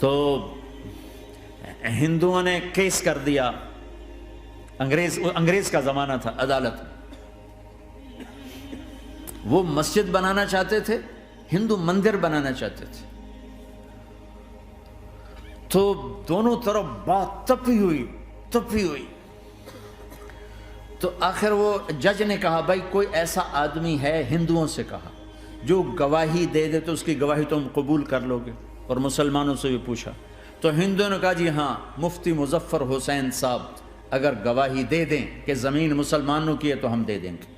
تو ہندوؤں نے کیس کر دیا، انگریز کا زمانہ تھا، عدالت میں وہ مسجد بنانا چاہتے تھے، ہندو مندر بنانا چاہتے تھے، تو دونوں طرف بات تپی ہوئی تو آخر وہ جج نے کہا بھائی کوئی ایسا آدمی ہے، ہندوؤں سے کہا، جو گواہی دے دے تو اس کی گواہی تم قبول کر لو گے؟ اور مسلمانوں سے بھی پوچھا تو ہندوؤں نے کہا جی ہاں، مفتی مظفر حسین صاحب اگر گواہی دے دیں کہ زمین مسلمانوں کی ہے تو ہم دے دیں گے۔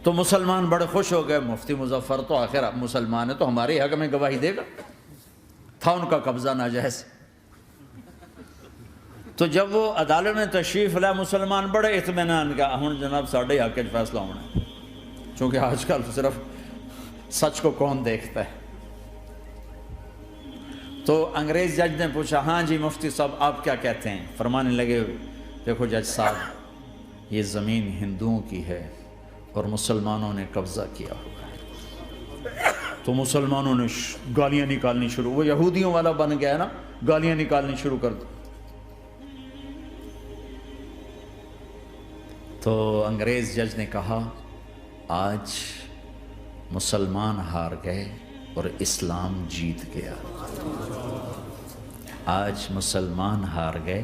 تو مسلمان بڑے خوش ہو گئے، مفتی مظفر تو آخر مسلمان ہے تو ہمارے حق میں گواہی دے گا، تھا ان کا قبضہ ناجائز۔ تو جب وہ عدالت میں تشریف لائے، مسلمان بڑے اطمینان کا، ہن جناب ساڑھے حق وچ فیصلہ ہونا ہے، چونکہ آج کل صرف سچ کو کون دیکھتا ہے۔ تو انگریز جج نے پوچھا ہاں جی مفتی صاحب آپ کیا کہتے ہیں؟ فرمانے لگے دیکھو جج صاحب، یہ زمین ہندوؤں کی ہے اور مسلمانوں نے قبضہ کیا ہوا ہے۔ تو مسلمانوں نے گالیاں نکالنی شروع، وہ یہودیوں والا بن گیا نا، گالیاں نکالنی شروع کر دی۔ تو انگریز جج نے کہا آج مسلمان ہار گئے اور اسلام جیت گیا، آج مسلمان ہار گئے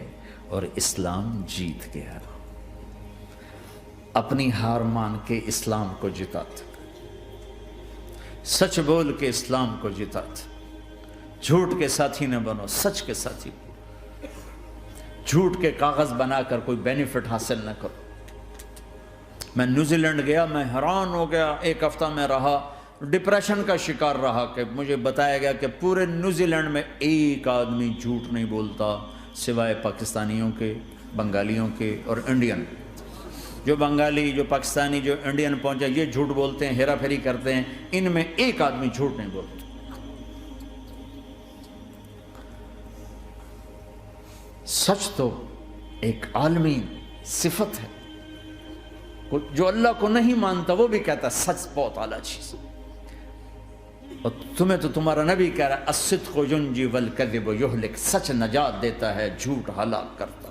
اور اسلام جیت گیا۔ اپنی ہار مان کے اسلام کو جتاتا، سچ بول کے اسلام کو جتاتا، جھوٹ کے ساتھی نہ بنو، سچ کے ساتھی، جھوٹ کے کاغذ بنا کر کوئی بینیفٹ حاصل نہ کرو۔ میں نیوزی لینڈ گیا، میں حیران ہو گیا، ایک ہفتہ میں رہا، ڈپریشن کا شکار رہا کہ مجھے بتایا گیا کہ پورے نیوزی لینڈ میں ایک آدمی جھوٹ نہیں بولتا سوائے پاکستانیوں کے، بنگالیوں کے اور انڈین۔ جو بنگالی، جو پاکستانی، جو انڈین پہنچے یہ جھوٹ بولتے ہیں، ہیرا پھیری کرتے ہیں، ان میں ایک آدمی جھوٹ نہیں بولتا۔ سچ تو ایک عالمی صفت ہے، جو اللہ کو نہیں مانتا وہ بھی کہتا ہے سچ بہت اعلیٰ چیز، اور تمہیں تو تمہارا نبی کہہ رہا ہے الصدق ینجی والکذب یہلک، سچ نجات دیتا ہے، جھوٹ ہلاک کرتا ہے۔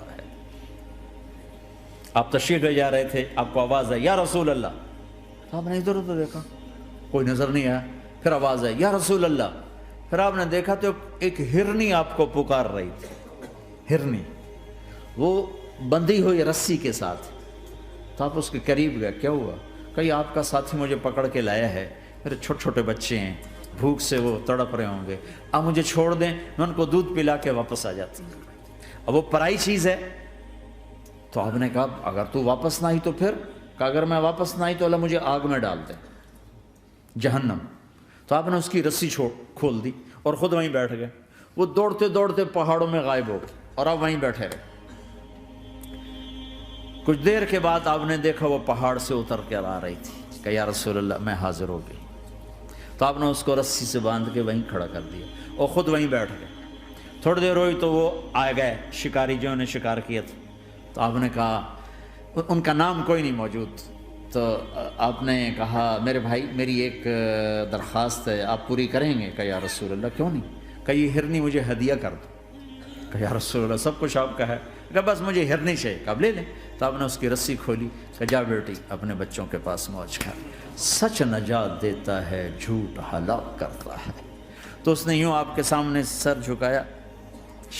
آپ تشریف لے جا رہے تھے، آپ کو آواز آئی یا رسول اللہ، تو آپ نے ادھر ادھر دیکھا، کوئی نظر نہیں آیا، پھر آواز آئی یا رسول اللہ، پھر آپ نے دیکھا تو ایک ہرنی آپ کو پکار رہی تھی، ہرنی، وہ بندھی ہوئی رسی کے ساتھ۔ تو آپ اس کے قریب گئے، کیا ہوا؟ کہیں آپ کا ساتھی مجھے پکڑ کے لایا ہے، میرے چھوٹے چھوٹے بچے ہیں، بھوک سے وہ تڑپ رہے ہوں گے، آپ مجھے چھوڑ دیں، میں ان کو دودھ پلا کے واپس آ جاتی ہوں۔ اب وہ پرائی چیز ہے، تو آپ نے کہا اگر تو واپس نہ آئی تو پھر؟ کہ اگر میں واپس نہ آئی تو اللہ مجھے آگ میں ڈال دے، جہنم۔ تو آپ نے اس کی رسی کھول دی اور خود وہیں بیٹھ گئے۔ وہ دوڑتے دوڑتے پہاڑوں میں غائب ہو گئے اور آپ وہیں بیٹھے رہے۔ کچھ دیر کے بعد آپ نے دیکھا وہ پہاڑ سے اتر کر آ رہی تھی، کہ یا رسول اللہ میں حاضر ہو گئی۔ تو آپ نے اس کو رسی سے باندھ کے وہیں کھڑا کر دیا اور خود وہیں بیٹھ گئے۔ تھوڑی دیر ہوئی تو وہ آ گئے شکاری جو نے شکار کیا تھا، تو آپ نے کہا، ان کا نام کوئی نہیں موجود، تو آپ نے کہا میرے بھائی میری ایک درخواست ہے، آپ پوری کریں گے؟ کہ یا رسول اللہ کیوں نہیں؟ کہ یہ ہرنی مجھے ہدیہ کر دو۔ کہ یا رسول اللہ سب کچھ آپ کا ہے، کہ بس مجھے ہرنی چاہیے، کہ آپ لے لیں۔ تو آپ نے اس کی رسی کھولی، کہ جا بیٹی اپنے بچوں کے پاس موج کر، سچ نجات دیتا ہے، جھوٹ ہلاک کرتا ہے۔ تو اس نے یوں آپ کے سامنے سر جھکایا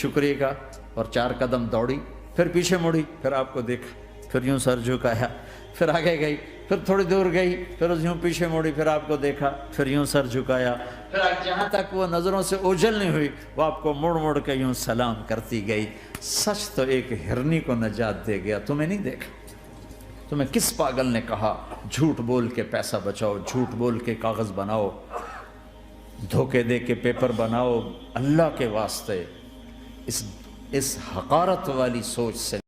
شکریہ کا اور 4 قدم دوڑی، پھر پیچھے مڑی، پھر آپ کو دیکھا، پھر یوں سر جھکایا، پھر آگے گئی، پھر تھوڑی دور گئی، پھر یوں پیچھے مڑی، پھر آپ کو دیکھا، پھر یوں سر جھکایا، پھر جہاں تک وہ نظروں سے اوجھل نہیں ہوئی وہ آپ کو مڑ مڑ کے یوں سلام کرتی گئی۔ سچ تو ایک ہرنی کو نجات دے گیا، تمہیں نہیں دیکھا۔ تمہیں کس پاگل نے کہا جھوٹ بول کے پیسہ بچاؤ، جھوٹ بول کے کاغذ بناؤ، دھوکے دے کے پیپر بناؤ؟ اللہ کے واسطے اس حقارت والی سوچ سے